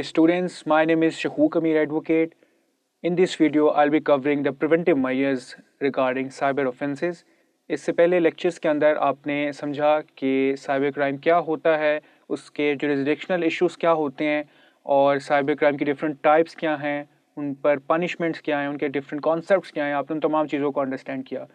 Students, my name is Shahooq Amir Advocate. In this video, I'll be covering the preventive measures regarding cyber offenses. इससे पहले lectures के अंदर आपने समझा कि साइबर क्राइम क्या होता है, उसके जुरिसडिक्शनल इश्यूज क्या होते हैं और साइबर क्राइम की डिफरेंट टाइप्स क्या हैं, उन पर पनिशमेंट्स क्या हैं, उनके डिफरेंट कॉन्सेप्ट्स क्या हैं, आपने उन तमाम चीज़ों को अंडरस्टैंड किया।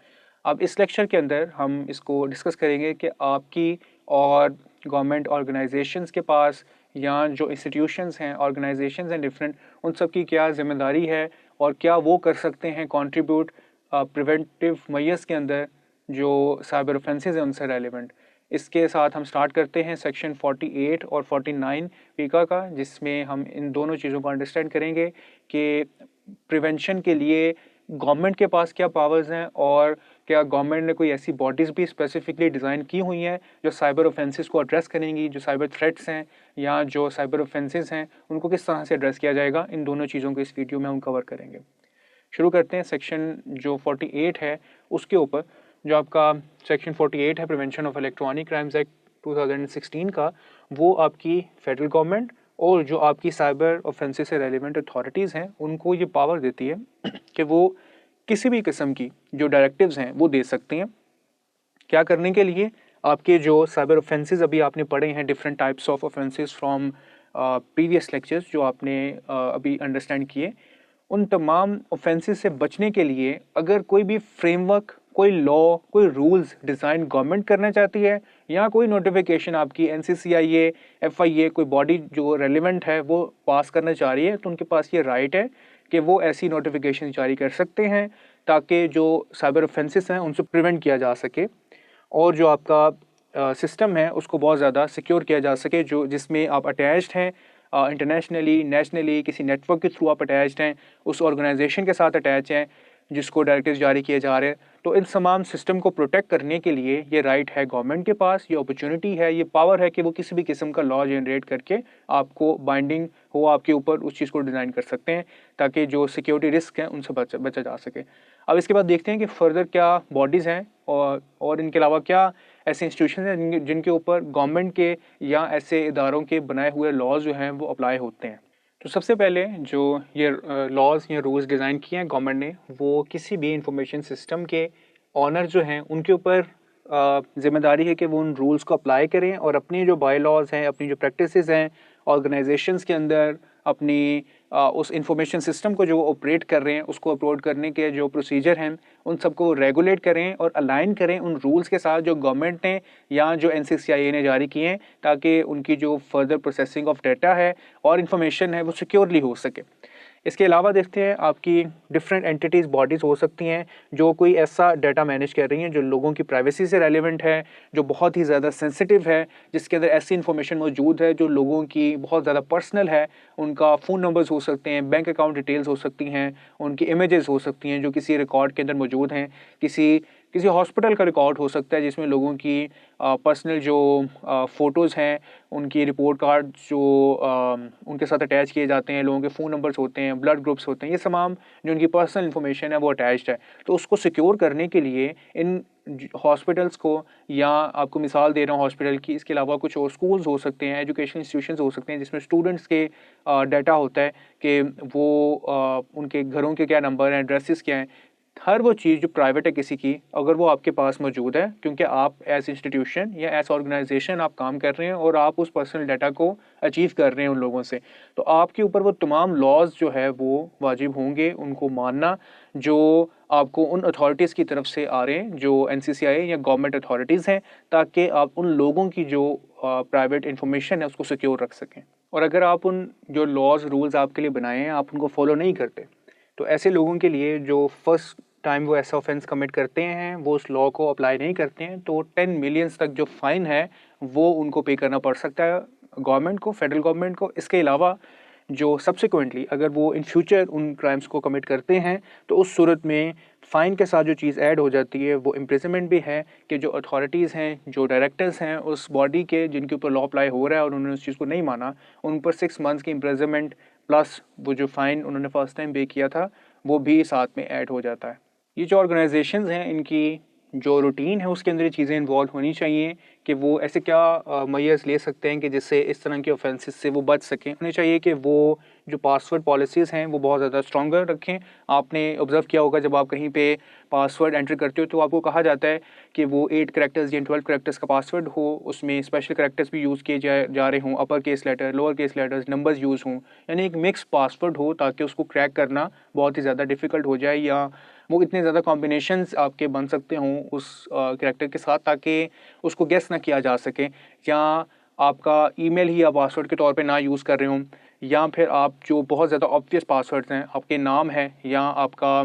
अब इस लेक्चर के अंदर हम इसको डिस्कस करेंगे कि आपकी और गवर्नमेंट ऑर्गेनाइजेशंस के पास या जो इंस्टीट्यूशंस हैं, ऑर्गेनाइजेशंस हैं डिफरेंट, उन सब की क्या जिम्मेदारी है और क्या वो कर सकते हैं कंट्रीब्यूट प्रिवेंटिव मेजर्स के अंदर जो साइबर ऑफेंसेस हैं उनसे रेलिवेंट। इसके साथ हम स्टार्ट करते हैं सेक्शन 48 और 49 पीका का, जिसमें हम इन दोनों चीज़ों को अंडरस्टैंड करेंगे कि प्रिवेंशन के लिए गवर्नमेंट के पास क्या पावर्स हैं और क्या गवर्नमेंट ने कोई ऐसी बॉडीज़ भी स्पेसिफिकली डिज़ाइन की हुई हैं जो साइबर ऑफेंसेस को एड्रेस करेंगी, जो साइबर थ्रेट्स हैं या जो साइबर ऑफेंसेस हैं उनको किस तरह से एड्रेस किया जाएगा। इन दोनों चीज़ों को इस वीडियो में हम कवर करेंगे। शुरू करते हैं सेक्शन जो 48 है उसके ऊपर। जो आपका सेक्शन 48 है prevention of electronic crimes act 2016 का, वो आपकी फेडरल गवर्नमेंट और जो आपकी साइबर ऑफेंसेस से रेलिवेंट अथॉरिटीज़ हैं उनको ये पावर देती है कि वो किसी भी किस्म की जो डायरेक्टिव्स हैं वो दे सकते हैं। क्या करने के लिए? आपके जो साइबर ऑफेंसेस अभी आपने पढ़े हैं, different types of offences from previous lectures जो आपने अभी अंडरस्टैंड किए, उन तमाम ऑफेंसेस से बचने के लिए अगर कोई भी फ्रेमवर्क, कोई लॉ, कोई रूल्स डिज़ाइन गवर्नमेंट करना चाहती है या कोई नोटिफिकेशन आपकी NCCIA, FIA कोई बॉडी जो रेलिवेंट है वो पास करना चाह रही है, तो उनके पास ये राइट है कि वो ऐसी नोटिफिकेशन जारी कर सकते हैं ताकि जो साइबर ऑफेंसेस हैं उनसे प्रिवेंट किया जा सके और जो आपका सिस्टम है उसको बहुत ज़्यादा सिक्योर किया जा सके, जो जिसमें आप अटैच्ड हैं इंटरनेशनली, नेशनली, किसी नेटवर्क के थ्रू आप अटैच्ड हैं, उस ऑर्गेनाइजेशन के साथ अटैच हैं जिसको डायरेक्टिव्स जारी किए जा रहे हैं। तो इन तमाम सिस्टम को प्रोटेक्ट करने के लिए ये राइट है गवर्नमेंट के पास, ये अपॉर्चुनिटी है, ये पावर है कि वो किसी भी किस्म का लॉ जनरेट करके आपको बाइंडिंग हो आपके ऊपर उस चीज़ को डिज़ाइन कर सकते हैं ताकि जो सिक्योरिटी रिस्क हैं उनसे बचा जा सके। अब इसके बाद देखते हैं कि फर्दर क्या बॉडीज़ हैं और इनके अलावा क्या ऐसे इंस्टीट्यूशन हैं जिनके ऊपर गवर्नमेंट के या ऐसे इदारों के बनाए हुए लॉज जो हैं वो अप्लाई होते हैं। तो सबसे पहले जो ये लॉज या रूल्स डिज़ाइन किए हैं गवर्नमेंट ने, वो किसी भी इंफॉर्मेशन सिस्टम के ऑनर जो हैं उनके ऊपर जिम्मेदारी है कि वो उन रूल्स को अप्लाई करें और अपनी जो बाय लॉज हैं, अपनी जो प्रैक्टिसेस हैं ऑर्गेनाइजेशंस के अंदर, अपनी उस इंफॉर्मेशन सिस्टम को जो ऑपरेट कर रहे हैं उसको अपलोड करने के जो प्रोसीजर हैं उन सबको रेगुलेट करें और अलाइन करें उन रूल्स के साथ जो गवर्नमेंट ने या जो NCCIA ने जारी किए हैं, ताकि उनकी जो फर्दर प्रोसेसिंग ऑफ डाटा है और इन्फॉर्मेशन है वो सिक्योरली हो सके। इसके अलावा देखते हैं आपकी डिफरेंट एंटिटीज़, बॉडीज़ हो सकती हैं जो कोई ऐसा डाटा मैनेज कर रही हैं जो लोगों की प्राइवेसी से रेलिवेंट है, जो बहुत ही ज़्यादा सेंसिटिव है, जिसके अंदर ऐसी इन्फॉर्मेशन मौजूद है जो लोगों की बहुत ज़्यादा पर्सनल है। उनका फ़ोन नंबर्स हो सकते हैं, बैंक अकाउंट डिटेल्स हो सकती हैं, उनकी इमेजेस हो सकती हैं जो किसी रिकॉर्ड के अंदर मौजूद हैं, किसी किसी हॉस्पिटल का रिकॉर्ड हो सकता है जिसमें लोगों की पर्सनल जो फ़ोटोज़ हैं, उनकी रिपोर्ट कार्ड जो उनके साथ अटैच किए जाते हैं, लोगों के फ़ोन नंबर्स होते हैं, ब्लड ग्रुप्स होते हैं, ये तमाम जो उनकी पर्सनल इन्फॉर्मेशन है वो अटैच्ड है। तो उसको सिक्योर करने के लिए इन हॉस्पिटल्स को, या आपको मिसाल दे रहा हूँ हॉस्पिटल की, इसके अलावा कुछ और स्कूल्स हो सकते हैं, एजुकेशन इंस्टीट्यूशंस हो सकते हैं जिसमें स्टूडेंट्स के डाटा होता है कि वो उनके घरों के क्या नंबर हैं, एड्रेसेस क्या हैं, हर वो चीज़ जो प्राइवेट है किसी की, अगर वो आपके पास मौजूद है क्योंकि आप एज इंस्टीट्यूशन या एज ऑर्गेनाइजेशन आप काम कर रहे हैं और आप उस पर्सनल डाटा को अचीव कर रहे हैं उन लोगों से, तो आपके ऊपर वो तमाम लॉज जो है वो वाजिब होंगे उनको मानना जो आपको उन अथॉरिटीज़ की तरफ से आ रहे हैं जो NCCIA या गवर्नमेंट अथॉरिटीज़ हैं, ताकि आप उन लोगों की जो प्राइवेट इंफॉर्मेशन है उसको सिक्योर रख सकें। और अगर आप उन जो लॉज रूल्स आपके लिए बनाए हैं आप उनको फॉलो नहीं करते, तो ऐसे लोगों के लिए जो फर्स्ट टाइम वो ऐसा ऑफेंस कमिट करते हैं, वो उस लॉ को अप्लाई नहीं करते हैं, तो 10 मिलियंस तक जो फ़ाइन है वो उनको पे करना पड़ सकता है गवर्नमेंट को, फेडरल गवर्नमेंट को। इसके अलावा जो सब्सिक्वेंटली अगर वो इन फ्यूचर उन क्राइम्स को कमिट करते हैं तो उस सूरत में फ़ाइन के साथ जो चीज़ ऐड हो जाती है वो इम्प्रिजनमेंट भी है, कि जो अथॉरिटीज़ हैं, जो डायरेक्टर्स हैं उस बॉडी के जिनके ऊपर लॉ अप्लाई हो रहा है और उन्होंने उस चीज़ को नहीं माना, उन पर 6 मंथ्स की इम्प्रिजनमेंट प्लस वो जो फ़ाइन उन्होंने फर्स्ट टाइम पे किया था वो भी साथ में ऐड हो जाता है। ये जो ऑर्गेनाइजेशंस हैं इनकी जो रूटीन है उसके अंदर ये चीज़ें इन्वॉल्व होनी चाहिए कि वो ऐसे क्या मेजर्स ले सकते हैं कि जिससे इस तरह के ऑफेंसेस से वो बच सकें। होने चाहिए कि वो जो पासवर्ड पॉलिसीज़ हैं वो बहुत ज़्यादा स्ट्रॉन्गर रखें। आपने ऑब्ज़र्व किया होगा जब आप कहीं पे पासवर्ड एंटर करते हो तो आपको कहा जाता है कि वो 8 कैरेक्टर्स या 12 कैरेक्टर्स का पासवर्ड हो, उसमें स्पेशल कैरेक्टर्स भी यूज़ किए जा रहे हों, upper case letter, lower case letters, numbers use हों, यानी एक मिक्स पासवर्ड हो ताकि उसको क्रैक करना बहुत ही ज़्यादा डिफ़िकल्ट हो जाए, या वो इतने ज़्यादा कॉम्बिनेशंस आपके बन सकते हों उस कैरेक्टर के साथ ताकि उसको गेस ना किया जा सके, या आपका ईमेल ही आप पासवर्ड के तौर पे ना यूज़ कर रहे हों, या फिर आप जो बहुत ज़्यादा ऑब्वियस पासवर्ड्स हैं, आपके नाम है या आपका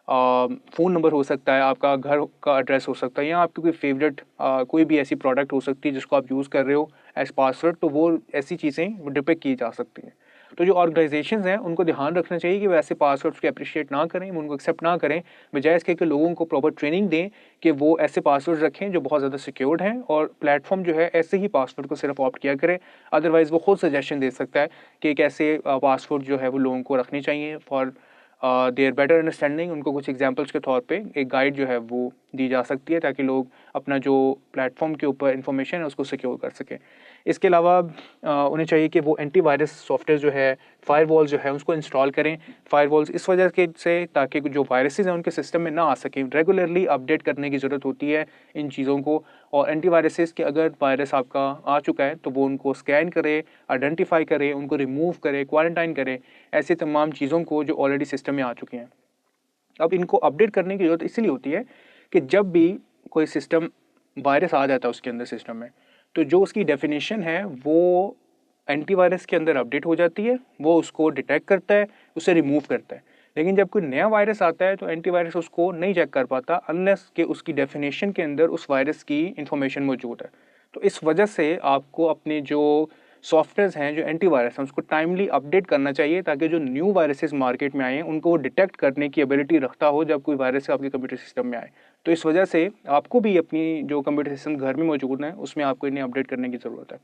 फ़ोन नंबर हो सकता है, आपका घर का एड्रेस हो सकता है, या आपकी कोई फेवरेट कोई भी ऐसी प्रोडक्ट हो सकती है जिसको आप यूज़ कर रहे हो एज़ पासवर्ड, तो वो ऐसी चीज़ें डिपिक्ट की जा सकती हैं। तो जो ऑर्गेनाइजेशंस हैं उनको ध्यान रखना चाहिए कि वो ऐसे पासवर्ड्स को अप्रिशिएट ना करें, उनको एक्सेप्ट ना करें, बजाय इसके कि लोगों को प्रॉपर ट्रेनिंग दें कि वो ऐसे पासवर्ड रखें जो बहुत ज़्यादा सिक्योर्ड हैं, और प्लेटफॉर्म जो है ऐसे ही पासवर्ड को सिर्फ ऑप्ट किया करे। अदरवाइज़ वो खुद सजेशन दे सकता है कि एक ऐसे पासवर्ड जो है वो लोगों को रखने चाहिए फॉर देयर बेटर अंडरस्टैंडिंग। उनको कुछ एग्जांपल्स के तौर पे एक गाइड जो है वो दी जा सकती है ताकि लोग अपना जो प्लेटफॉर्म के ऊपर इंफॉर्मेशन है उसको सिक्योर कर सकें। इसके अलावा उन्हें चाहिए कि वो एंटीवायरस सॉफ्टवेयर जो है, फायरवॉल जो है, उसको इंस्टॉल करें। फायरवॉल्स इस वजह के से ताकि जो वायरसेस हैं उनके सिस्टम में ना आ सकें। रेगुलरली अपडेट करने की ज़रूरत होती है इन चीज़ों को, और एंटीवायरसेस के अगर वायरस आपका आ चुका है तो वो उनको स्कैन करे, आइडेंटिफाई करे, उनको रिमूव करे, क्वारंटाइन करे, ऐसे तमाम चीज़ों को जो ऑलरेडी सिस्टम में आ चुकी हैं। अब इनको अपडेट करने की ज़रूरत इसलिए होती है कि जब भी कोई सिस्टम वायरस आ जाता है उसके अंदर सिस्टम में, तो जो उसकी डेफिनेशन है वो एंटीवायरस के अंदर अपडेट हो जाती है, वो उसको डिटेक्ट करता है, उसे रिमूव करता है। लेकिन जब कोई नया वायरस आता है तो एंटीवायरस उसको नहीं चेक कर पाता अनलेस कि उसकी डेफिनेशन के अंदर उस वायरस की इंफॉर्मेशन मौजूद है। तो इस वजह से आपको अपने जो सॉफ्टवेयर्स हैं, जो एंटीवायरस हैं, उसको टाइमली अपडेट करना चाहिए ताकि जो न्यू वायरसेस मार्केट में आए हैं उनको वो डिटेक्ट करने की एबिलिटी रखता हो जब कोई वायरस आपके कंप्यूटर सिस्टम में आए। तो इस वजह से आपको भी अपनी जो कंप्यूटर सिस्टम घर में मौजूद हैं उसमें आपको इन्हें अपडेट करने की ज़रूरत है।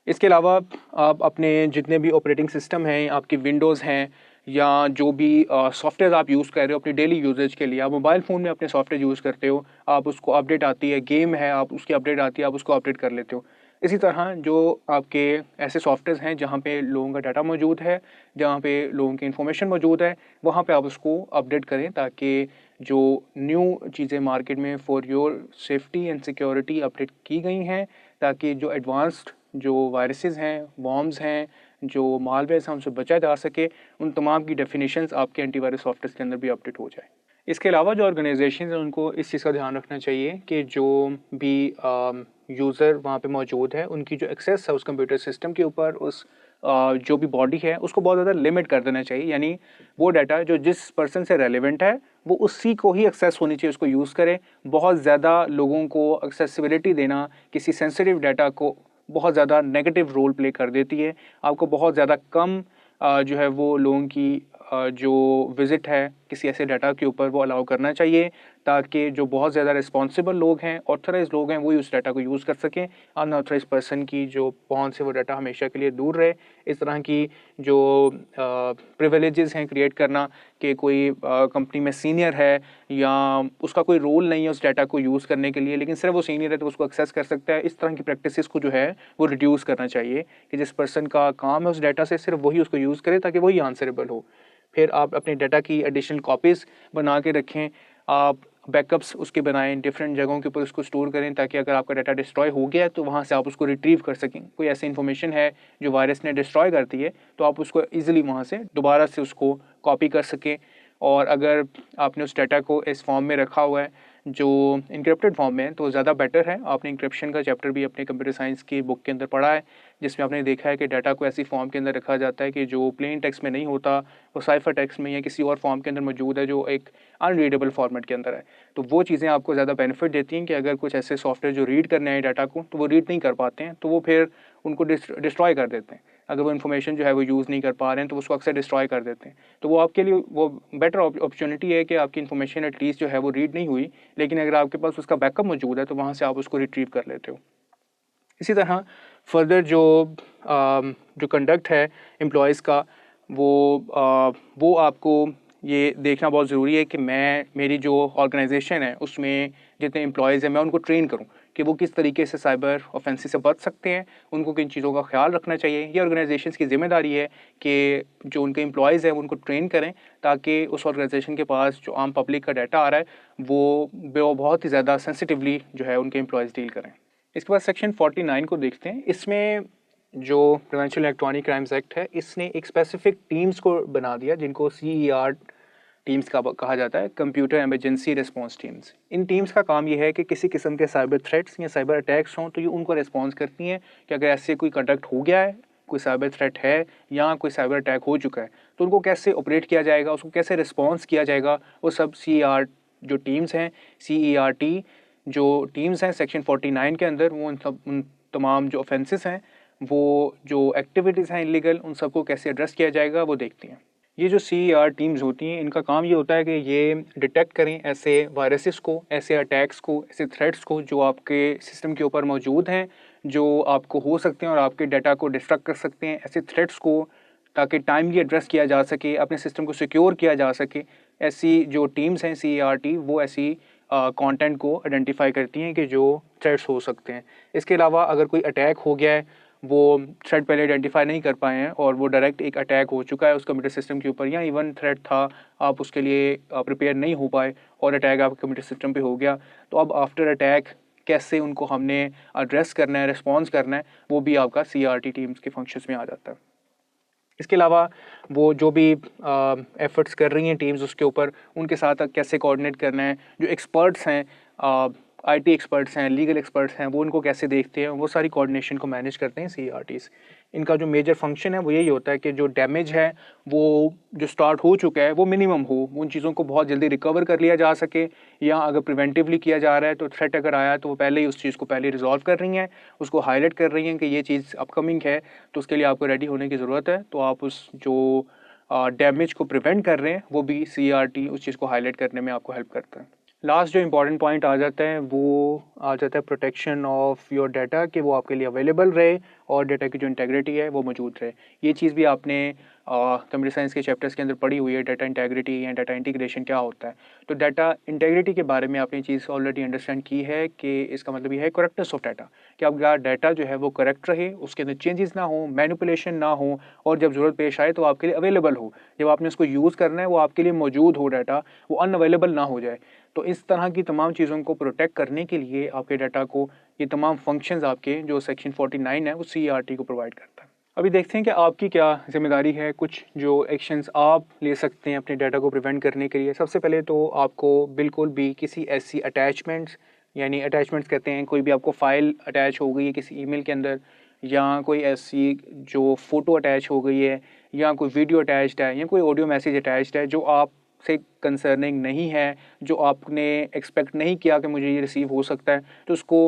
इसके अलावा आप अपने जितने भी ऑपरेटिंग सिस्टम हैं, आपकी विंडोज़ हैं, या जो भी सॉफ्टवेयर आप यूज़ कर रहे हो अपनी डेली यूजेज के लिए, आप मोबाइल फ़ोन में अपने सॉफ्टवेयर यूज़ करते हो, आप उसको अपडेट आती है, गेम है आप उसकी अपडेट आती है, आप उसको अपडेट कर लेते हो। इसी तरह जो आपके ऐसे सॉफ्टवेयर हैं जहाँ पे लोगों का डाटा मौजूद है, जहाँ पे लोगों की इन्फॉर्मेशन मौजूद है, वहाँ पे आप उसको अपडेट करें ताकि जो न्यू चीज़ें मार्केट में for your safety and security update की गई हैं, ताकि जो एडवांस्ड जो वायरसेस हैं, वॉर्म्स हैं, जो मालवेयर हैं, उनसे बचा जा सके, उन तमाम की डेफिनेशंस आपके एंटीवायरस सॉफ्टवेयर के अंदर भी अपडेट हो जाए। इसके अलावा जो ऑर्गेनाइजेशन हैं उनको इस चीज़ का ध्यान रखना चाहिए कि जो भी यूज़र वहाँ पे मौजूद है उनकी जो एक्सेस है उस कंप्यूटर सिस्टम के ऊपर, उस जो भी बॉडी है उसको बहुत ज़्यादा लिमिट कर देना चाहिए। यानी वो डाटा जो जिस पर्सन से रेलिवेंट है वो उसी को ही एक्सेस होनी चाहिए, उसको यूज़ करें। बहुत ज़्यादा लोगों को एक्सेसिबिलिटी देना किसी सेंसिटिव डाटा को बहुत ज़्यादा नेगेटिव रोल प्ले कर देती है। आपको बहुत ज़्यादा कम जो है वो लोगों की जो विज़िट है किसी ऐसे डाटा के ऊपर वो अलाउ करना चाहिए ताकि जो बहुत ज़्यादा रिस्पॉन्सिबल लोग हैं, ऑथराइज़ लोग हैं, वही उस डाटा को यूज़ कर सकें। अनऑथराइज़ पर्सन की जो पहुंच से वो डाटा हमेशा के लिए दूर रहे। इस तरह की जो प्रिविलेजेस हैं क्रिएट करना कि कोई कंपनी में सीनियर है या उसका कोई रोल नहीं है उस डाटा को यूज़ करने के लिए, लेकिन सिर्फ वो सीनियर है तो उसको एक्सेस कर सकता है, इस तरह की प्रैक्टिसेस को जो है वो रिड्यूस करना चाहिए कि जिस पर्सन का काम है उस डाटा से सिर्फ वही उसको यूज़ करे ताकि वही आंसरेबल हो। फिर आप अपने डाटा की एडिशनल कॉपीज़ बना के रखें, आप बैकअप्स उसके बनाएं, डिफरेंट जगहों के ऊपर उसको स्टोर करें ताकि अगर आपका डाटा डिस्ट्रॉय हो गया है तो वहाँ से आप उसको रिट्रीव कर सकें। कोई ऐसी इन्फॉर्मेशन है जो वायरस ने डिस्ट्रॉय कर दी है तो आप उसको ईजिली वहाँ से दोबारा से उसको कॉपी कर सकें। और अगर आपने उस डाटा को इस फॉर्म में रखा हुआ है जो इनक्रिप्टेड फॉर्म में है तो ज़्यादा बेटर है। आपने इंक्रिप्शन का चैप्टर भी अपने कंप्यूटर साइंस की बुक के अंदर पढ़ा है जिसमें आपने देखा है कि डाटा को ऐसी फॉर्म के अंदर रखा जाता है कि जो प्लेन टेक्स्ट में नहीं होता, वो साइफर टेक्स्ट में या किसी और फॉर्म के अंदर मौजूद है जो एक अनरीडेबल फॉर्मेट के अंदर है। तो वो चीज़ें आपको ज़्यादा बेनिफिट देती हैं कि अगर कुछ ऐसे सॉफ्टवेयर जो रीड करने आए डाटा को तो वो रीड नहीं कर पाते हैं तो वो फिर उनको डिस्ट्रॉय कर देते हैं। अगर वो इन्फॉर्मेशन जो है वो यूज़ नहीं कर पा रहे हैं तो उसको अक्सर डिस्ट्रॉय कर देते हैं। तो वो आपके लिए वो बेटर अपॉर्चुनिटी है कि आपकी इन्फॉर्मेशन एटलीस्ट जो है वो रीड नहीं हुई, लेकिन अगर आपके पास उसका बैकअप मौजूद है तो वहाँ से आप उसको रिट्रीव कर लेते हो। इसी तरह फर्दर जो कंडक्ट है एम्प्लॉयज़ का वो आपको ये देखना बहुत ज़रूरी है कि मेरी जो ऑर्गेनाइजेशन है उसमें जितने एम्प्लॉयज़ हैं मैं उनको ट्रेन करूं कि वो किस तरीके से साइबर ऑफेंसेस से बच सकते हैं, उनको किन चीज़ों का ख्याल रखना चाहिए। ये ऑर्गेनाइजेशन की जिम्मेदारी है कि जो उनके एम्प्लॉयज़ हैं उनको ट्रेन करें ताकि उस ऑर्गेनाइजेशन के पास जो आम पब्लिक का डाटा आ रहा है वो बहुत ही ज़्यादा सेंसिटिवली जो है उनके एम्प्लॉयज़ डील करें। इसके बाद सेक्शन 49 को देखते हैं। इसमें जो प्रिवेंशन इलेक्ट्रॉनिक क्राइम्स एक्ट है इसने एक स्पेसिफिक टीम्स को बना दिया जिनको CER टीम्स का कहा जाता है, कंप्यूटर इमरजेंसी रिस्पांस टीम्स। इन टीम्स का काम ये है कि किसी किस्म के साइबर थ्रेट्स या साइबर अटैक्स हों तो ये उनको रिस्पांस करती हैं कि अगर ऐसे कोई कंडक्ट हो गया है, कोई साइबर थ्रेट है या कोई साइबर अटैक हो चुका है तो उनको कैसे ऑपरेट किया जाएगा, उसको कैसे रिस्पांस किया जाएगा, वो सब CER जो टीम्स हैं, CERT जो टीम्स हैं सेक्शन 49 के अंदर, वो उन तमाम जो ऑफेंसेस हैं, वो जो एक्टिविटीज़ हैं इलीगल, उन सबको कैसे एड्रेस किया जाएगा वो देखती हैं। ये जो CER टीम्स होती हैं इनका काम ये होता है कि ये डिटेक्ट करें ऐसे वायरसेस को, ऐसे अटैक्स को, ऐसे थ्रेट्स को जो आपके सिस्टम के ऊपर मौजूद हैं, जो आपको हो सकते हैं और आपके डाटा को डिस्ट्रक्ट कर सकते हैं, ऐसे थ्रेट्स को, ताकि टाइमली एड्रेस किया जा सके, अपने सिस्टम को सिक्योर किया जा सके। ऐसी जो टीम्स हैं CERT वो ऐसी कंटेंट को आइडेंटिफाई करती हैं कि जो थ्रेट्स हो सकते हैं। इसके अलावा अगर कोई अटैक हो गया है, वो थ्रेट पहले आइडेंटिफाई नहीं कर पाए हैं और वो डायरेक्ट एक अटैक हो चुका है उस कंप्यूटर सिस्टम के ऊपर, या इवन थ्रेट था आप उसके लिए प्रिपेयर नहीं हो पाए और अटैक आपके कंप्यूटर सिस्टम पे हो गया, तो अब आफ्टर अटैक कैसे उनको हमने एड्रेस करना है, रिस्पॉन्स करना है, वो भी आपका CERT टीम्स के फंक्शंस में आ जाता है। इसके अलावा वो जो भी एफर्ट्स कर रही हैं टीम्स उसके ऊपर, उनके साथ कैसे कोऑर्डिनेट करना है, जो एक्सपर्ट्स हैं, IT एक्सपर्ट्स हैं, लीगल एक्सपर्ट्स हैं, वो उनको कैसे देखते हैं, वो सारी कोऑर्डिनेशन को मैनेज करते हैं CERTs। इनका जो मेजर फंक्शन है वो यही होता है कि जो डैमेज है वो जो स्टार्ट हो चुका है वो मिनिमम हो, उन चीज़ों को बहुत जल्दी रिकवर कर लिया जा सके, या अगर प्रिवेंटिवली किया जा रहा है तो थ्रेट अगर आया तो वो पहले ही उस चीज़ को पहले रिजॉल्व कर रही हैं, उसको हाईलाइट कर रही हैं कि ये चीज़ अपकमिंग है तो उसके लिए आपको रेडी होने की ज़रूरत है। तो आप उस जो डैमेज को प्रिवेंट कर रहे हैं वो भी CERT उस चीज़ को हाईलाइट करने में आपको हेल्प करता है। लास्ट जो इम्पॉर्टेंट पॉइंट आ जाता है वो आ जाता है प्रोटेक्शन ऑफ योर डाटा, कि वो आपके लिए अवेलेबल रहे और डाटा की जो इंटेग्रिटी है वो मौजूद रहे। ये चीज़ भी आपने कंप्यूटर साइंस के चैप्टर्स के अंदर पढ़ी हुई है, डाटा इंटेग्रिटी या डाटा इंटीग्रेशन क्या होता है। तो डाटा इंटेग्रिटी के बारे में आपने चीज़ ऑलरेडी अंडरस्टैंड की है कि इसका मतलब ये है करेक्टनेस ऑफ डाटा, कि आपका डाटा जो है वो करेक्ट रहे, उसके अंदर चेंजेस ना हो, मैनिपुलेशन ना हो, और जब ज़रूरत पेश आए तो आपके लिए अवेलेबल हो, जब आपने उसको यूज़ करना है वो आपके लिए मौजूद हो, डाटा वो अनअवेलेबल ना हो जाए। तो इस तरह की तमाम चीज़ों को प्रोटेक्ट करने के लिए आपके डाटा को ये तमाम फंक्शंस आपके जो सेक्शन 49 है वो CERT को प्रोवाइड करता है। अभी देखते हैं कि आपकी क्या जिम्मेदारी है, कुछ जो एक्शंस आप ले सकते हैं अपने डाटा को प्रिवेंट करने के लिए। सबसे पहले तो आपको बिल्कुल भी किसी ऐसी अटैचमेंट्स, यानी अटैचमेंट्स कहते हैं कोई भी आपको फाइल अटैच हो गई है किसी ईमेल के अंदर, या कोई ऐसी जो फ़ोटो अटैच हो गई है, या कोई वीडियो अटैच्ड है, या कोई ऑडियो मैसेज अटैच्ड है जो आप से कंसर्निंग नहीं है, जो आपने एक्सपेक्ट नहीं किया कि मुझे ये रिसीव हो सकता है, तो उसको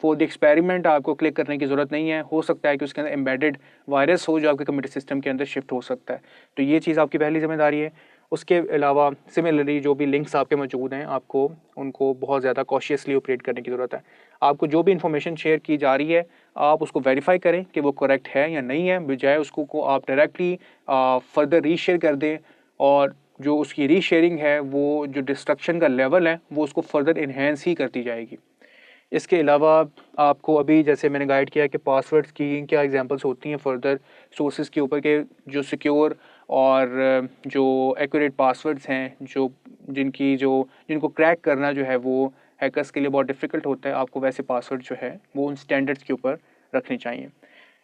फॉर द एक्सपेरिमेंट आपको क्लिक करने की ज़रूरत नहीं है। हो सकता है कि उसके अंदर एम्बेडेड वायरस हो जो आपके कंप्यूटर सिस्टम के अंदर शिफ्ट हो सकता है। तो ये चीज़ आपकी पहली जिम्मेदारी है। उसके अलावा सिमिलरली जो भी लिंक्स आपके मौजूद हैं आपको उनको बहुत ज़्यादा कॉशियसली ऑपरेट करने की ज़रूरत है। आपको जो भी इन्फॉर्मेशन शेयर की जा रही है आप उसको वेरीफाई करें कि वो करेक्ट है या नहीं है, बजाय उसको को आप डायरेक्टली फर्दर रीशेयर कर दें, और जो उसकी रीशेयरिंग है वो जो डिस्ट्रक्शन का लेवल है वो उसको फर्दर इन्हेंस ही करती जाएगी। इसके अलावा आपको अभी जैसे मैंने गाइड किया कि पासवर्ड्स की क्या एग्जांपल्स होती हैं फर्दर सोर्सेज के ऊपर, के जो सिक्योर और जो एक्यूरेट पासवर्ड्स हैं जिनको क्रैक करना जो है वो हैकर्स के लिए बहुत डिफ़िकल्ट होता है, आपको वैसे पासवर्ड जो है वो उन स्टैंडर्ड्स के ऊपर रखने चाहिए।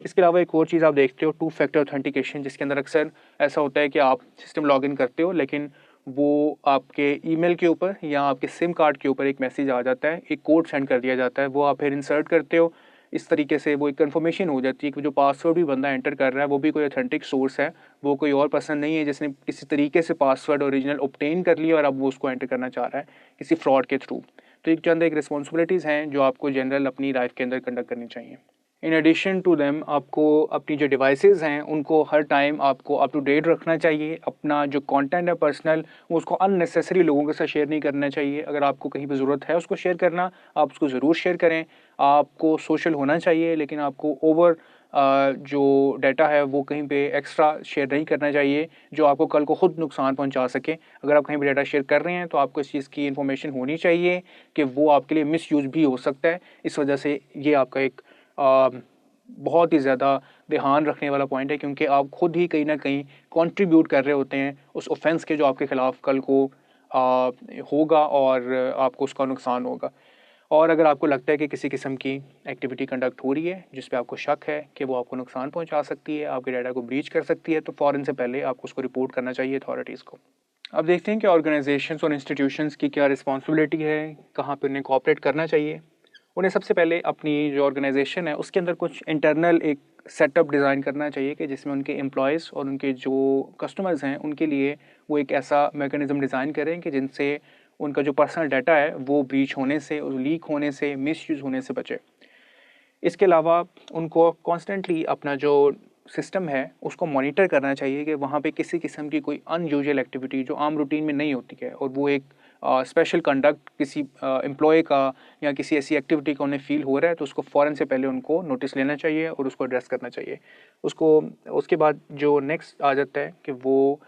इसके अलावा एक और चीज़ आप देखते हो 2 फैक्टर ऑथेंटिकेशन, जिसके अंदर अक्सर ऐसा होता है कि आप सिस्टम लॉगिन करते हो लेकिन वो आपके ईमेल के ऊपर या आपके सिम कार्ड के ऊपर एक मैसेज आ जाता है, एक कोड सेंड कर दिया जाता है, वो आप फिर इंसर्ट करते हो। इस तरीके से वो एक कन्फर्मेशन हो जाती है कि जो पासवर्ड भी बंदा एंटर कर रहा है वो भी कोई ऑथेंटिक सोर्स है, वो कोई और पर्सन नहीं है जिसने किसी तरीके से पासवर्ड ओरिजिनल ऑब्टेन कर लिया और अब वो उसको एंटर करना चाह रहा है किसी फ्रॉड के थ्रू। तो एक चंद एक रिस्पॉन्सिबिलिटीज़ हैं जो आपको जनरल अपनी लाइफ के अंदर कंडक्ट करनी चाहिए। इन एडिशन टू देम आपको अपनी जो डिवाइसेस हैं उनको हर टाइम आपको अप टू डेट रखना चाहिए। अपना जो कंटेंट है पर्सनल वो उसको अननेसेसरी लोगों के साथ शेयर नहीं करना चाहिए। अगर आपको कहीं पर ज़रूरत है उसको शेयर करना, आप उसको ज़रूर शेयर करें। आपको सोशल होना चाहिए लेकिन आपको ओवर जो डाटा है वो कहीं पे एक्स्ट्रा शेयर नहीं करना चाहिए जो आपको कल को खुद नुकसान पहुंचा सके। अगर आप कहीं पे डाटा शेयर कर रहे हैं तो आपको इस चीज़ की इन्फॉर्मेशन होनी चाहिए कि वो आपके लिए मिसयूज भी हो सकता है। इस वजह से ये आपका एक बहुत ही ज़्यादा ध्यान रखने वाला पॉइंट है, क्योंकि आप खुद ही कहीं ना कहीं कंट्रीब्यूट कर रहे होते हैं उस ऑफेंस के जो आपके खिलाफ कल को होगा और आपको उसका नुकसान होगा। और अगर आपको लगता है कि किसी किस्म की एक्टिविटी कंडक्ट हो रही है जिस पे आपको शक है कि वो आपको नुकसान पहुंचा सकती है, आपके डाटा को ब्रीच कर सकती है, तो फ़ौरन से पहले आपको उसको रिपोर्ट करना चाहिए अथॉरिटीज़ को। अब देखते हैं कि ऑर्गेनाइजेशंस और इंस्टीट्यूशंस की क्या रिस्पॉन्सिबिलिटी है, कहाँ पे उन्हें कोऑपरेट करना चाहिए। उन्हें सबसे पहले अपनी जो ऑर्गेनाइजेशन है उसके अंदर कुछ इंटरनल एक सेटअप डिज़ाइन करना चाहिए कि जिसमें उनके एम्प्लॉयज़ और उनके जो कस्टमर्स हैं उनके लिए वो एक ऐसा मैकेनिज़्म डिज़ाइन करें कि जिनसे उनका जो पर्सनल डाटा है वो ब्रीच होने से, लीक होने से, मिसयूज़ होने से बचे। इसके अलावा उनको कॉन्स्टेंटली अपना जो सिस्टम है उसको मॉनिटर करना चाहिए कि वहाँ पे किसी किस्म की कोई अनयूजुअल एक्टिविटी जो आम रूटीन में नहीं होती है और वो एक स्पेशल कंडक्ट किसी एम्प्लॉय का या किसी ऐसी एक्टिविटी का उन्हें फील हो रहा है, तो उसको फ़ौरन से पहले उनको नोटिस लेना चाहिए और उसको एड्रेस करना चाहिए। उसके बाद जो नेक्स्ट आ जाता है कि वो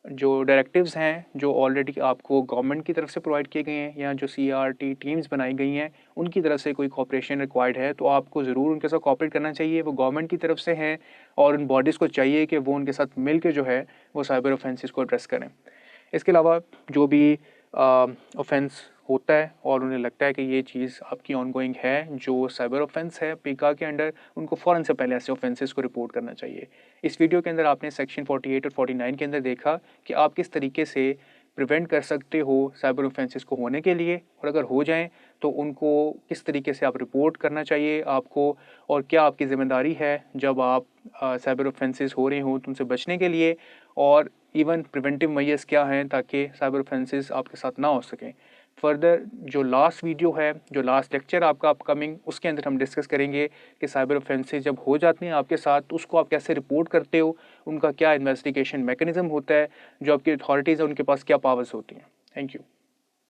जो डायरेक्टिव्स हैं जो ऑलरेडी आपको गवर्नमेंट की तरफ से प्रोवाइड किए गए हैं या जो CRT टीम्स बनाई गई हैं उनकी तरफ से कोई कॉपरेशन रिक्वायर्ड है तो आपको ज़रूर उनके साथ कॉपरेट करना चाहिए। वो गवर्नमेंट की तरफ से हैं और उन बॉडीज़ को चाहिए कि वो उनके साथ मिल के जो है वो साइबर ऑफेंसेस को एड्रेस करें। इसके अलावा जो भी ऑफेंस होता है और उन्हें लगता है कि ये चीज़ आपकी ऑनगोइंग है जो साइबर ऑफेंस है पीका के अंडर, उनको फ़ौरन से पहले ऐसे ऑफेंसेस को रिपोर्ट करना चाहिए। इस वीडियो के अंदर आपने सेक्शन 48 और 49 के अंदर देखा कि आप किस तरीके से प्रिवेंट कर सकते हो साइबर ऑफेंसेस को होने के लिए, और अगर हो जाएं तो उनको किस तरीके से आप रिपोर्ट करना चाहिए आपको, और क्या आपकी ज़िम्मेदारी है जब आप साइबर ऑफेंसेस हो रहे हों तो उनसे बचने के लिए, और इवन प्रिवेंटिव मेजर्स क्या हैं ताकि साइबर ऑफेंसेस आपके साथ ना हो सकें। फर्दर जो लास्ट वीडियो है, जो लास्ट लेक्चर आपका अपकमिंग, उसके अंदर हम डिस्कस करेंगे कि साइबर ऑफेंसेस जब हो जाते हैं आपके साथ तो उसको आप कैसे रिपोर्ट करते हो, उनका क्या इन्वेस्टिगेशन मैकेनिज्म होता है, जो आपकी अथॉरिटीज़ है उनके पास क्या पावर्स होती हैं। Thank you.